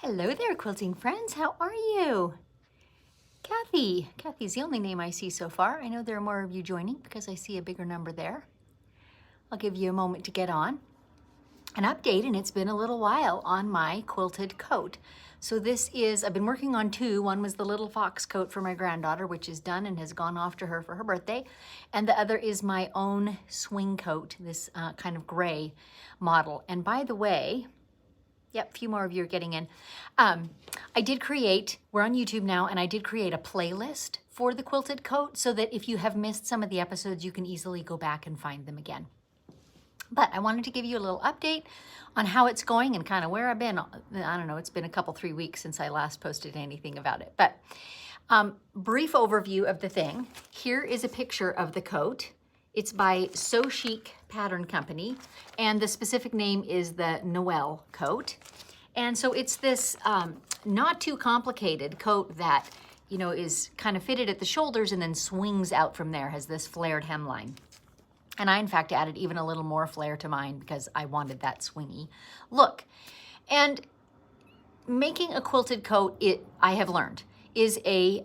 Hello there, quilting friends. How are you? Kathy. Kathy's the only name I see so far. I know there are more of you joining because I see a bigger number there. I'll give you a moment to get on. An update, and it's been a little while, on my quilted coat. So this is, I've been working on two. One was the little fox coat for my granddaughter, which is done and has gone off to her for her birthday. And the other is my own swing coat, this kind of gray model. And by the way, yep, a few more of you are getting in. I did create, we're on YouTube now, and I did create a playlist for the quilted coat so that if you have missed some of the episodes, you can easily go back and find them again. But I wanted to give you a little update on how it's going and kind of where I've been. I don't know, it's been 3 weeks since I last posted anything about it. But brief overview of the thing. Here is a picture of the coat. It's by So Chic Pattern Company, and the specific name is the Noel coat. And so it's this not too complicated coat that, you know, is kind of fitted at the shoulders and then swings out from there, has this flared hemline. And I, in fact, added even a little more flare to mine because I wanted that swingy look. And making a quilted coat, I have learned, is a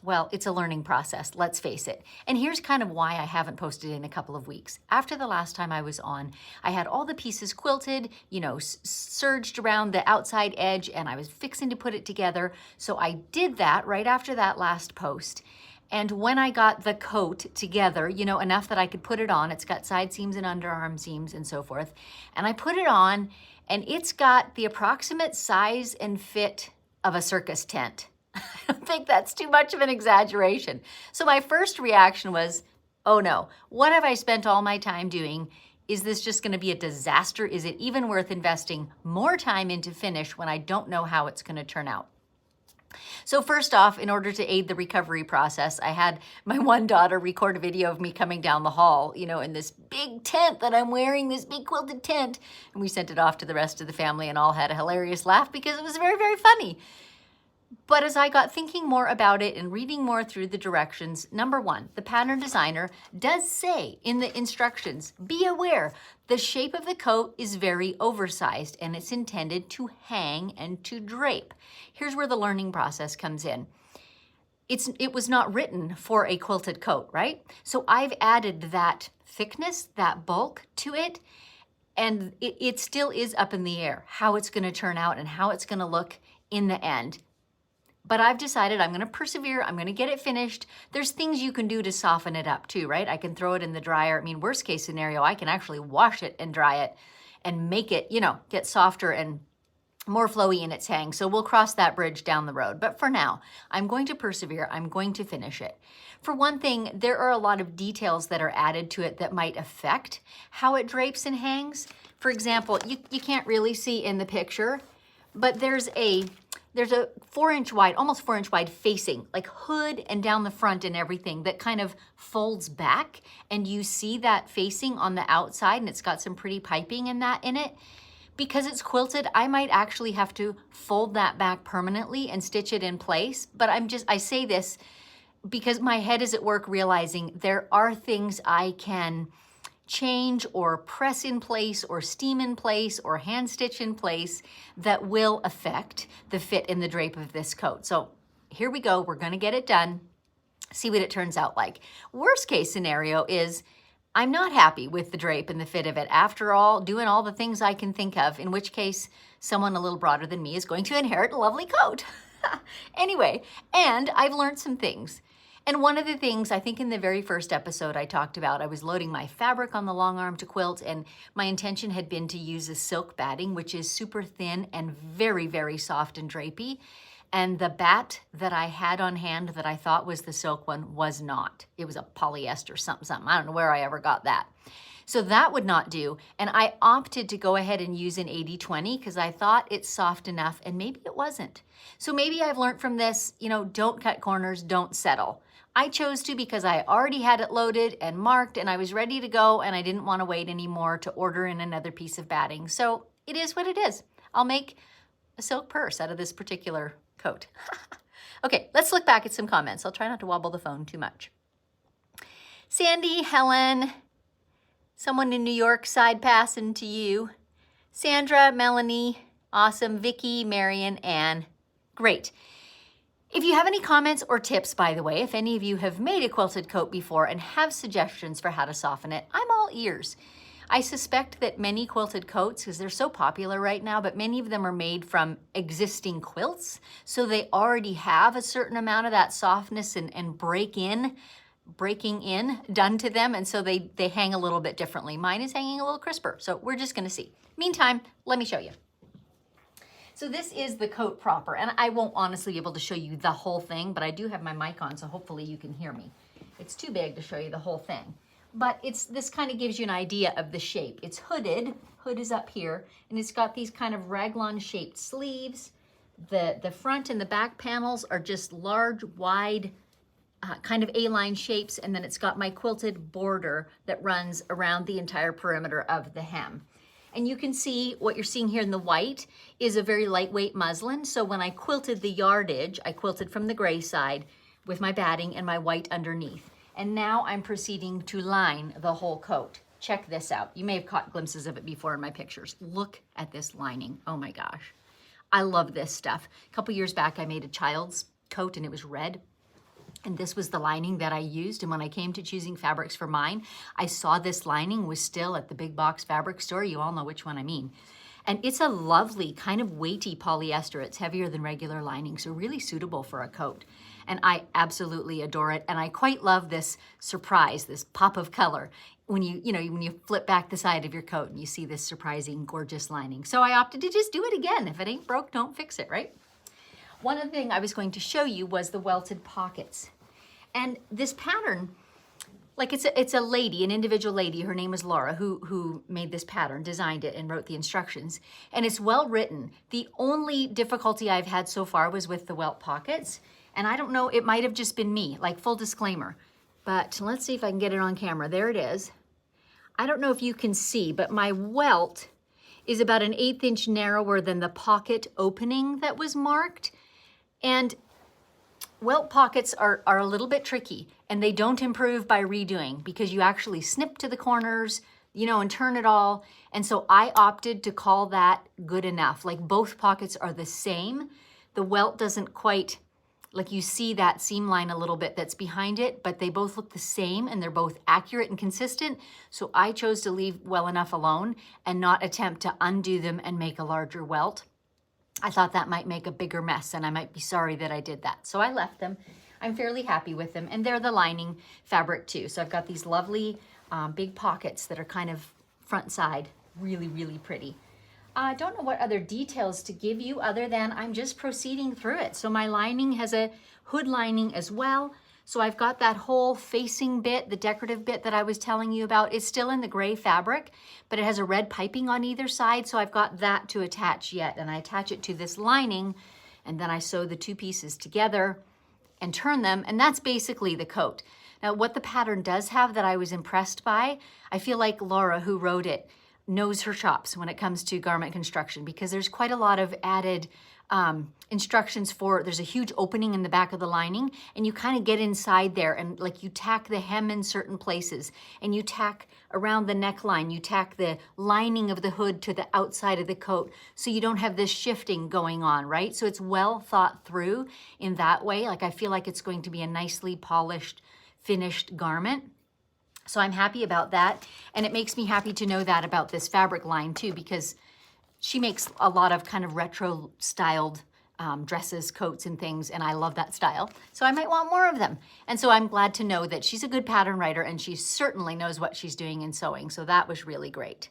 well, it's a learning process, let's face it. And here's kind of why I haven't posted in a couple of weeks. After the last time I was on, I had all the pieces quilted, you know, serged around the outside edge, and I was fixing to put it together. So I did that right after that last post. And when I got the coat together, you know, enough that I could put it on, it's got side seams and underarm seams and so forth. And I put it on, and it's got the approximate size and fit of a circus tent. I don't think that's too much of an exaggeration. So my first reaction was, oh no, what have I spent all my time doing? Is this just going to be a disaster? Is it even worth investing more time into finish when I don't know how it's going to turn out? So first off, in order to aid the recovery process, I had my one daughter record a video of me coming down the hall, you know, in this big tent that I'm wearing, this big quilted tent. And we sent it off to the rest of the family and all had a hilarious laugh because it was very, very funny. But as I got thinking more about it and reading more through the directions, number one, the pattern designer does say in the instructions, be aware, the shape of the coat is very oversized and it's intended to hang and to drape. Here's where the learning process comes in. It was not written for a quilted coat, right? So I've added that thickness, that bulk to it, and it still is up in the air, how it's gonna turn out and how it's gonna look in the end. But I've decided I'm going to persevere. I'm going to get it finished. There's things you can do to soften it up too, right? I can throw it in the dryer. I mean, worst case scenario, I can actually wash it and dry it and make it, you know, get softer and more flowy in its hang. So we'll cross that bridge down the road. But for now, I'm going to persevere. I'm going to finish it. For one thing, there are a lot of details that are added to it that might affect how it drapes and hangs. For example, you can't really see in the picture, but there's a 4-inch wide, almost 4-inch wide facing, like hood and down the front and everything that kind of folds back. And you see that facing on the outside and it's got some pretty piping in it. Because it's quilted, I might actually have to fold that back permanently and stitch it in place. But I say this because my head is at work realizing there are things I can change or press in place or steam in place or hand stitch in place that will affect the fit and the drape of this coat. So here we go. We're going to get it done. See what it turns out like. Worst case scenario is I'm not happy with the drape and the fit of it. After all, doing all the things I can think of, in which case someone a little broader than me is going to inherit a lovely coat. Anyway, and I've learned some things. And one of the things, I think in the very first episode I talked about, I was loading my fabric on the long arm to quilt, and my intention had been to use a silk batting, which is super thin and very, very soft and drapey. And the bat that I had on hand that I thought was the silk one was not. It was a polyester something. I don't know where I ever got that. So that would not do. And I opted to go ahead and use an 80-20 because I thought it's soft enough, and maybe it wasn't. So maybe I've learned from this, you know, don't cut corners, don't settle. I chose to because I already had it loaded and marked and I was ready to go and I didn't want to wait anymore to order in another piece of batting. So it is what it is. I'll make a silk purse out of this particular coat. Okay, let's look back at some comments. I'll try not to wobble the phone too much. Sandy, Helen, someone in New York side passing to you. Sandra, Melanie, Awesome. Vicky, Marion, Ann. Great. If you have any comments or tips, by the way, if any of you have made a quilted coat before and have suggestions for how to soften it, I'm all ears. I suspect that many quilted coats, because they're so popular right now, but many of them are made from existing quilts, so they already have a certain amount of that softness and breaking in done to them, and so they hang a little bit differently. Mine is hanging a little crisper, so we're just going to see. Meantime, let me show you. So this is the coat proper, and I won't honestly be able to show you the whole thing, but I do have my mic on, so hopefully you can hear me. It's too big to show you the whole thing, but this kind of gives you an idea of the shape. It's hooded, hood is up here, and it's got these kind of raglan shaped sleeves. The front and the back panels are just large, wide, kind of A-line shapes, and then it's got my quilted border that runs around the entire perimeter of the hem. And you can see what you're seeing here in the white is a very lightweight muslin. So when I quilted the yardage, I quilted from the gray side with my batting and my white underneath. And now I'm proceeding to line the whole coat. Check this out. You may have caught glimpses of it before in my pictures. Look at this lining. Oh my gosh. I love this stuff. A couple years back, I made a child's coat and it was red. And this was the lining that I used. And when I came to choosing fabrics for mine, I saw this lining was still at the big box fabric store. You all know which one I mean. And it's a lovely kind of weighty polyester. It's heavier than regular lining, so really suitable for a coat. And I absolutely adore it. And I quite love this surprise, this pop of color when when you flip back the side of your coat and you see this surprising, gorgeous lining. So I opted to just do it again. If it ain't broke, don't fix it, right? One other thing I was going to show you was the welted pockets. And this pattern, like it's a lady, an individual lady, her name is Laura, who made this pattern, designed it and wrote the instructions. And it's well written. The only difficulty I've had so far was with the welt pockets. And I don't know, it might have just been me, like full disclaimer. But let's see if I can get it on camera. There it is. I don't know if you can see, but my welt is about an 1/8 inch narrower than the pocket opening that was marked. And welt pockets are a little bit tricky, and they don't improve by redoing because you actually snip to the corners, and turn it all. And so I opted to call that good enough. Like both pockets are the same. The welt doesn't quite, like you see that seam line a little bit that's behind it, but they both look the same and they're both accurate and consistent. So I chose to leave well enough alone and not attempt to undo them and make a larger welt. I thought that might make a bigger mess and I might be sorry that I did that. So I left them. I'm fairly happy with them, and they're the lining fabric too. So I've got these lovely big pockets that are kind of front side, really, really pretty. I don't know what other details to give you other than I'm just proceeding through it. So my lining has a hood lining as well. So I've got that whole facing bit, the decorative bit that I was telling you about. It's still in the gray fabric, but it has a red piping on either side. So I've got that to attach yet. And I attach it to this lining, and then I sew the two pieces together and turn them. And that's basically the coat. Now, what the pattern does have that I was impressed by, I feel like Laura, who wrote it, knows her chops when it comes to garment construction, because there's quite a lot of added instructions for, there's a huge opening in the back of the lining, and you kind of get inside there and like you tack the hem in certain places, and you tack around the neckline, you tack the lining of the hood to the outside of the coat, so you don't have this shifting going on, right? So it's well thought through in that way. Like I feel like it's going to be a nicely polished, finished garment. So I'm happy about that. And it makes me happy to know that about this fabric line too, because she makes a lot of kind of retro styled dresses, coats and things, and I love that style. So I might want more of them. And so I'm glad to know that she's a good pattern writer and she certainly knows what she's doing in sewing. So that was really great.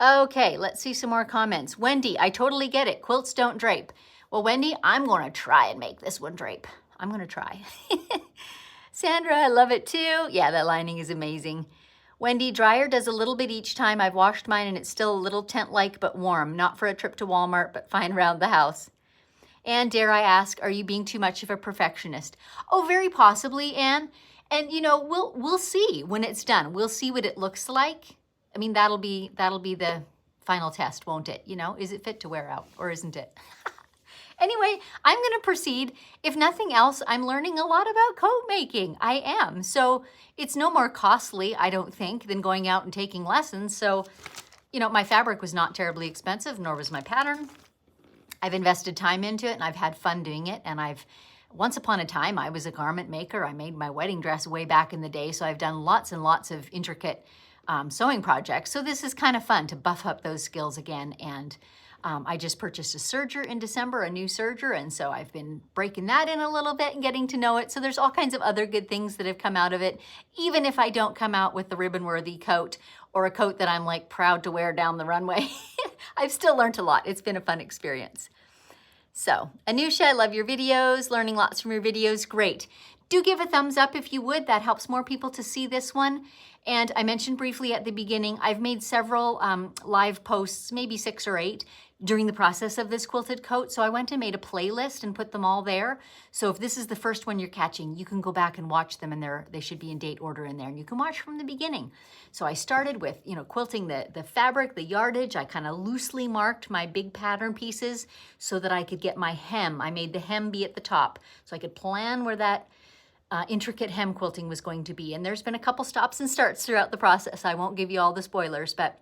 Okay, let's see some more comments. Wendy, I totally get it. Quilts don't drape. Well, Wendy, I'm going to try and make this one drape. I'm going to try. Sandra, I love it too. Yeah, that lining is amazing. Wendy, dryer does a little bit each time. I've washed mine and it's still a little tent-like but warm. Not for a trip to Walmart, but fine around the house. And dare I ask, are you being too much of a perfectionist? Oh, very possibly, Anne. And we'll see when it's done. We'll see what it looks like. I mean, that'll be the final test, won't it? Is it fit to wear out or isn't it? Anyway, I'm going to proceed. If nothing else, I'm learning a lot about coat making. I am. So it's no more costly, I don't think, than going out and taking lessons. So, my fabric was not terribly expensive, nor was my pattern. I've invested time into it and I've had fun doing it. And once upon a time, I was a garment maker. I made my wedding dress way back in the day. So I've done lots and lots of intricate sewing projects. So this is kind of fun to buff up those skills again. And I just purchased a serger in December, a new serger. And so I've been breaking that in a little bit and getting to know it. So there's all kinds of other good things that have come out of it. Even if I don't come out with the ribbon-worthy coat or a coat that I'm like proud to wear down the runway, I've still learned a lot. It's been a fun experience. So, Anusha, I love your videos, learning lots from your videos, great. Do give a thumbs up if you would, that helps more people to see this one. And I mentioned briefly at the beginning, I've made several live posts, maybe 6 or 8, during the process of this quilted coat. So I went and made a playlist and put them all there. So if this is the first one you're catching, you can go back and watch them, and they should be in date order in there, and you can watch from the beginning. So I started with, quilting the fabric, the yardage. I kind of loosely marked my big pattern pieces so that I could get my hem. I made the hem be at the top so I could plan where that intricate hem quilting was going to be. And there's been a couple stops and starts throughout the process. I won't give you all the spoilers, but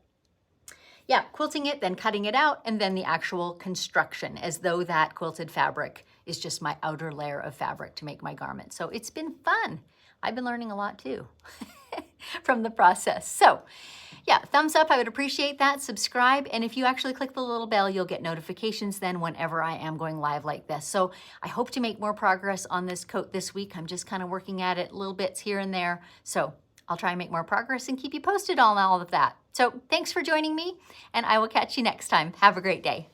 yeah, quilting it, then cutting it out, and then the actual construction, as though that quilted fabric is just my outer layer of fabric to make my garment. So it's been fun. I've been learning a lot too from the process. So yeah, thumbs up, I would appreciate that. Subscribe, and if you actually click the little bell, you'll get notifications then whenever I am going live like this. So I hope to make more progress on this coat this week. I'm just kind of working at it, little bits here and there. So I'll try and make more progress and keep you posted on all of that. So thanks for joining me, and I will catch you next time. Have a great day.